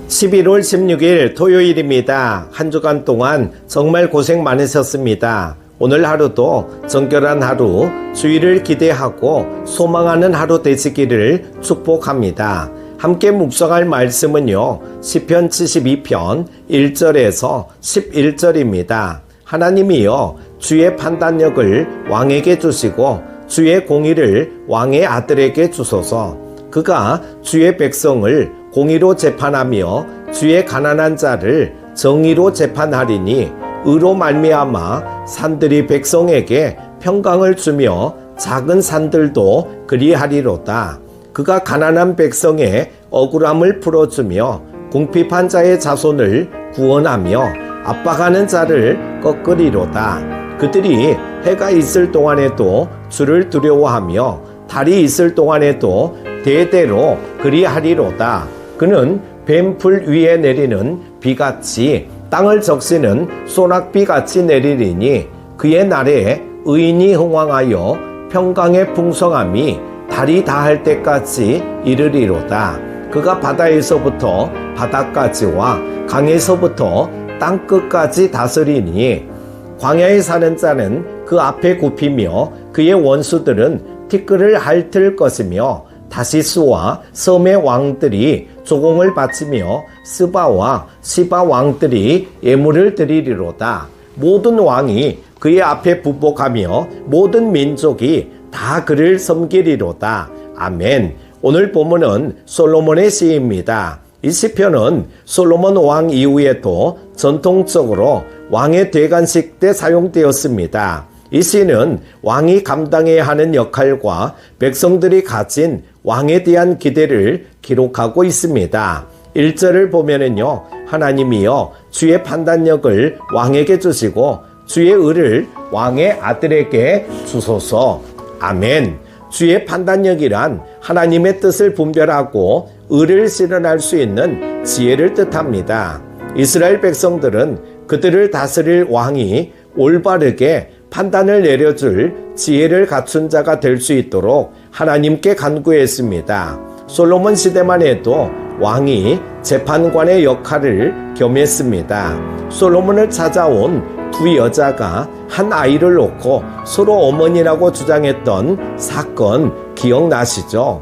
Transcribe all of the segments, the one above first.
11월 16일 토요일입니다. 한 주간 동안 정말 고생 많으셨습니다. 오늘 하루도 정결한 하루, 주의를 기대하고 소망하는 하루 되시기를 축복합니다. 함께 묵상할 말씀은요, 시편 72편 1절에서 11절입니다. 하나님이여 주의 판단력을 왕에게 주시고 주의 공의를 왕의 아들에게 주소서. 그가 주의 백성을 공의로 재판하며 주의 가난한 자를 정의로 재판하리니 의로 말미암아 산들이 백성에게 평강을 주며 작은 산들도 그리하리로다. 그가 가난한 백성의 억울함을 풀어주며 궁핍한 자의 자손을 구원하며 압박하는 자를 꺾으리로다. 그들이 해가 있을 동안에도 주를 두려워하며 달이 있을 동안에도 대대로 그리하리로다. 그는 뱀풀 위에 내리는 비같이 땅을 적시는 소낙비같이 내리리니 그의 날에 의인이 흥왕하여 평강의 풍성함이 달이 다할 때까지 이르리로다. 그가 바다에서부터 바다까지와 강에서부터 땅끝까지 다스리니 광야에 사는 자는 그 앞에 굽히며 그의 원수들은 티끌을 핥을 것이며 다시스와 섬의 왕들이 조공을 바치며 스바와 시바 왕들이 예물을 드리리로다. 모든 왕이 그의 앞에 부복하며 모든 민족이 다 그를 섬기리로다. 아멘. 오늘 본문은 솔로몬의 시입니다. 이 시편은 솔로몬 왕 이후에도 전통적으로 왕의 대관식 때 사용되었습니다. 이 시는 왕이 감당해야 하는 역할과 백성들이 가진 왕에 대한 기대를 기록하고 있습니다. 1절을 보면은요, 하나님이여 주의 판단력을 왕에게 주시고 주의 의를 왕의 아들에게 주소서. 아멘. 주의 판단력이란 하나님의 뜻을 분별하고 의를 실현할 수 있는 지혜를 뜻합니다. 이스라엘 백성들은 그들을 다스릴 왕이 올바르게 판단을 내려줄 지혜를 갖춘 자가 될 수 있도록 하나님께 간구했습니다. 솔로몬 시대만 해도 왕이 재판관의 역할을 겸했습니다. 솔로몬을 찾아온 두 여자가 한 아이를 놓고 서로 어머니라고 주장했던 사건 기억나시죠?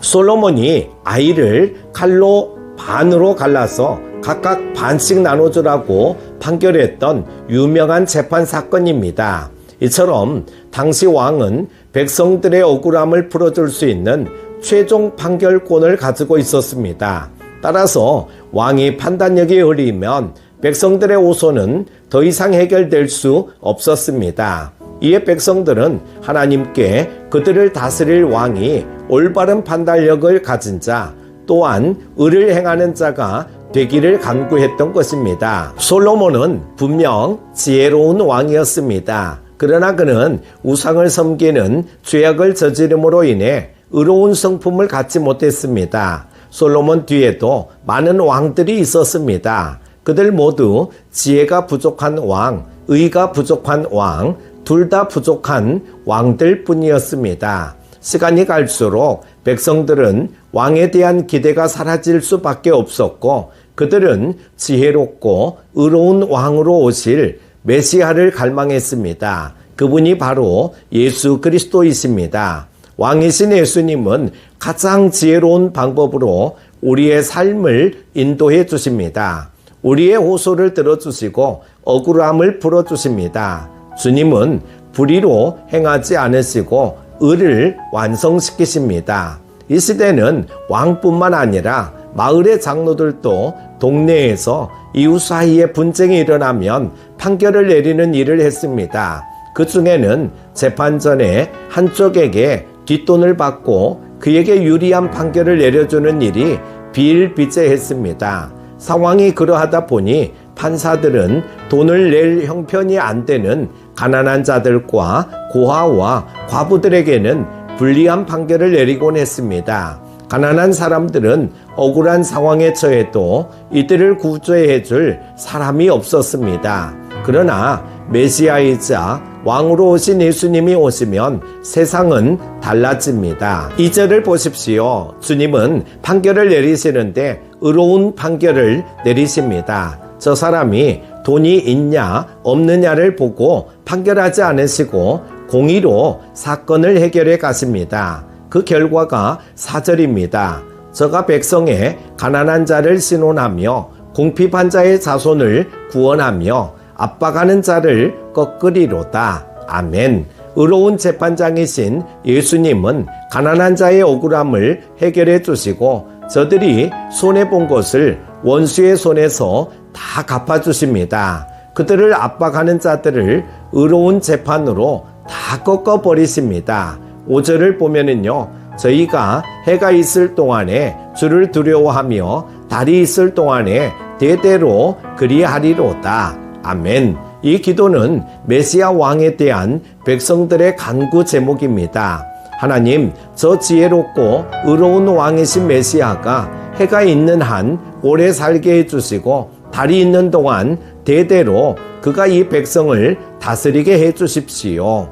솔로몬이 아이를 칼로 반으로 갈라서 각각 반씩 나눠주라고 판결했던 유명한 재판 사건입니다. 이처럼 당시 왕은 백성들의 억울함을 풀어줄 수 있는 최종 판결권을 가지고 있었습니다. 따라서 왕이 판단력이 흐리면 백성들의 호소는 더 이상 해결될 수 없었습니다. 이에 백성들은 하나님께 그들을 다스릴 왕이 올바른 판단력을 가진 자, 또한 의를 행하는 자가 되기를 간구했던 것입니다. 솔로몬은 분명 지혜로운 왕이었습니다. 그러나 그는 우상을 섬기는 죄악을 저지름으로 인해 의로운 성품을 갖지 못했습니다. 솔로몬 뒤에도 많은 왕들이 있었습니다. 그들 모두 지혜가 부족한 왕, 의가 부족한 왕, 둘 다 부족한 왕들 뿐이었습니다. 시간이 갈수록 백성들은 왕에 대한 기대가 사라질 수밖에 없었고 그들은 지혜롭고 의로운 왕으로 오실 메시아를 갈망했습니다. 그분이 바로 예수 그리스도이십니다. 왕이신 예수님은 가장 지혜로운 방법으로 우리의 삶을 인도해 주십니다. 우리의 호소를 들어주시고 억울함을 풀어주십니다. 주님은 불의로 행하지 않으시고 의를 완성시키십니다. 이 시대는 왕뿐만 아니라 마을의 장로들도 동네에서 이웃 사이에 분쟁이 일어나면 판결을 내리는 일을 했습니다. 그 중에는 재판 전에 한쪽에게 뒷돈을 받고 그에게 유리한 판결을 내려주는 일이 비일비재했습니다. 상황이 그러하다 보니 판사들은 돈을 낼 형편이 안 되는 가난한 자들과 고아와 과부들에게는 불리한 판결을 내리곤 했습니다. 가난한 사람들은 억울한 상황에 처해도 이들을 구조해 줄 사람이 없었습니다. 그러나 메시아이자 왕으로 오신 예수님이 오시면 세상은 달라집니다. 2절을 보십시오. 주님은 판결을 내리시는데 의로운 판결을 내리십니다. 저 사람이 돈이 있냐 없느냐를 보고 판결하지 않으시고 공의로 사건을 해결해 가십니다. 그 결과가 4절입니다. 저가 백성의 가난한 자를 신원하며 궁핍한 자의 자손을 구원하며 압박하는 자를 꺾으리로다. 아멘. 의로운 재판장이신 예수님은 가난한 자의 억울함을 해결해 주시고 저들이 손해본 것을 원수의 손에서 다 갚아주십니다. 그들을 압박하는 자들을 의로운 재판으로 다 꺾어버리십니다. 5절을 보면은요, 저희가 해가 있을 동안에 주를 두려워하며 달이 있을 동안에 대대로 그리하리로다. 아멘. 이 기도는 메시아 왕에 대한 백성들의 간구 제목입니다. 하나님, 저 지혜롭고 의로운 왕이신 메시아가 해가 있는 한 오래 살게 해주시고 달이 있는 동안 대대로 그가 이 백성을 다스리게 해주십시오.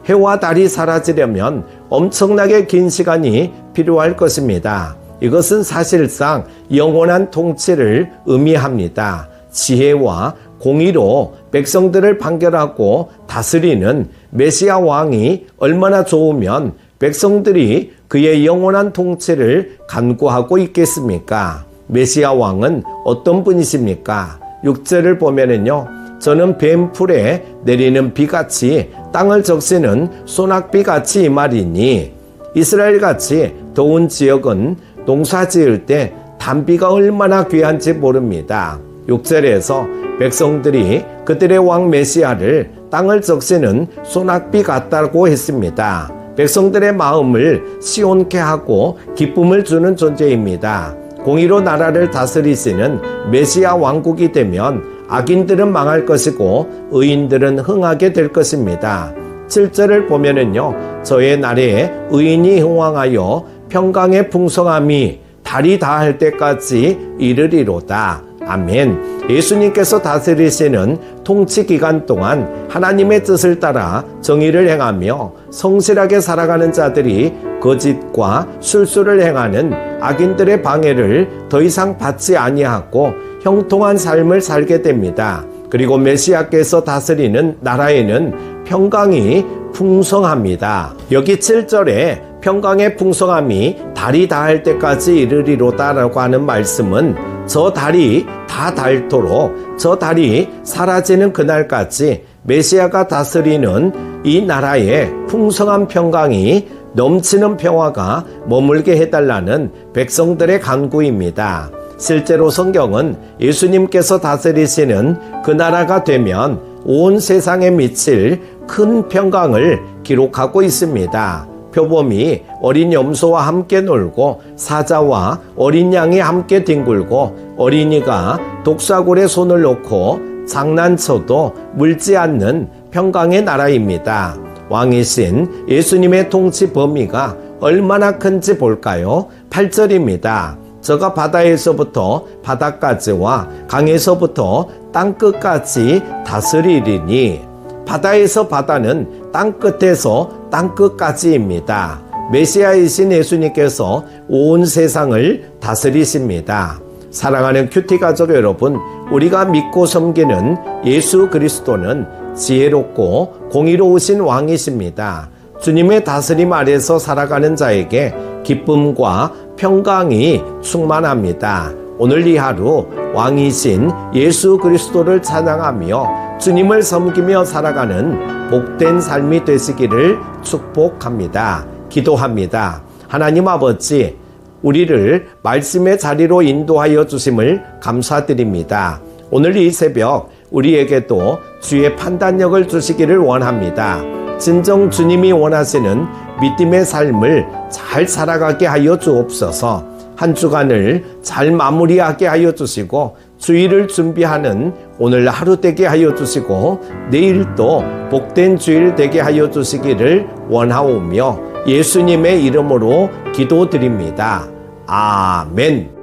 해와 달이 사라지려면 엄청나게 긴 시간이 필요할 것입니다. 이것은 사실상 영원한 통치를 의미합니다. 지혜와 공의로 백성들을 판결하고 다스리는 메시아 왕이 얼마나 좋으면 백성들이 그의 영원한 통치를 간구하고 있겠습니까? 메시아 왕은 어떤 분이십니까? 6절을 보면은요, 저는 뱀풀에 내리는 비같이 땅을 적시는 소낙비같이 이 말이니, 이스라엘같이 더운 지역은 농사 지을 때 단비가 얼마나 귀한지 모릅니다. 6절에서 백성들이 그들의 왕 메시아를 땅을 적시는 소낙비 같다고 했습니다. 백성들의 마음을 시원케 하고 기쁨을 주는 존재입니다. 공의로 나라를 다스리시는 메시아 왕국이 되면 악인들은 망할 것이고 의인들은 흥하게 될 것입니다. 7절을 보면은요, 저의 날에 의인이 흥왕하여 평강의 풍성함이 달이 다할 때까지 이르리로다. 아멘. 예수님께서 다스리시는 통치 기간 동안 하나님의 뜻을 따라 정의를 행하며 성실하게 살아가는 자들이 거짓과 술수를 행하는 악인들의 방해를 더 이상 받지 아니하고 형통한 삶을 살게 됩니다. 그리고 메시아께서 다스리는 나라에는 평강이 풍성합니다. 여기 7절에 평강의 풍성함이 달이 다할 때까지 이르리로다라고 하는 말씀은 저 달이 다 닳도록 저 달이 사라지는 그날까지 메시아가 다스리는 이 나라에 풍성한 평강이 넘치는 평화가 머물게 해달라는 백성들의 간구입니다. 실제로 성경은 예수님께서 다스리시는 그 나라가 되면 온 세상에 미칠 큰 평강을 기록하고 있습니다. 표범이 어린 염소와 함께 놀고 사자와 어린 양이 함께 뒹굴고 어린이가 독사골에 손을 놓고 장난쳐도 물지 않는 평강의 나라입니다. 왕이신 예수님의 통치 범위가 얼마나 큰지 볼까요? 8절입니다. 저가 바다에서부터 바다까지와 강에서부터 땅끝까지 다스리리니, 바다에서 바다는 땅끝에서 땅끝까지입니다. 메시아이신 예수님께서 온 세상을 다스리십니다. 사랑하는 큐티 가족 여러분, 우리가 믿고 섬기는 예수 그리스도는 지혜롭고 공의로우신 왕이십니다. 주님의 다스림 아래서 살아가는 자에게 기쁨과 평강이 충만합니다. 오늘 이 하루 왕이신 예수 그리스도를 찬양하며 주님을 섬기며 살아가는 복된 삶이 되시기를 축복합니다. 기도합니다. 하나님 아버지, 우리를 말씀의 자리로 인도하여 주심을 감사드립니다. 오늘 이 새벽 우리에게도 주의 판단력을 주시기를 원합니다. 진정 주님이 원하시는 믿음의 삶을 잘 살아가게 하여 주옵소서. 한 주간을 잘 마무리하게 하여 주시고 주일을 준비하는 오늘 하루 되게 하여 주시고 내일도 복된 주일 되게 하여 주시기를 원하오며 예수님의 이름으로 기도드립니다. 아멘.